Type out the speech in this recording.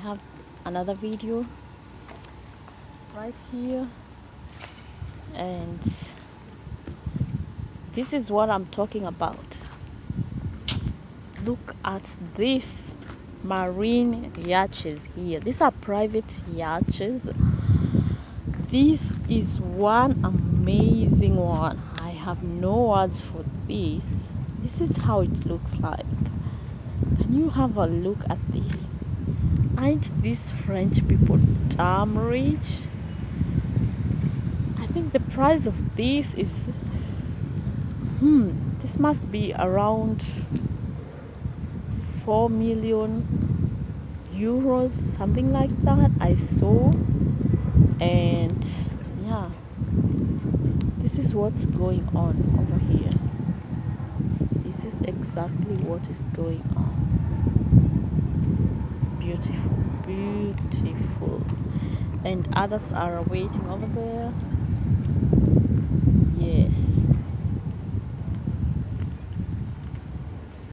have another video right here, and this is what I'm talking about. Look at this marine yachts here. These are private yachts. This is one amazing one. I have no words for this. This is how it looks like. Can you have a look at this? Aren't these French people damn rich? I think the price of this is this must be around 4 million euros, something like that, I saw. And yeah, this is what's going on over here. This is exactly what is going on. Beautiful, beautiful. And others are waiting over there.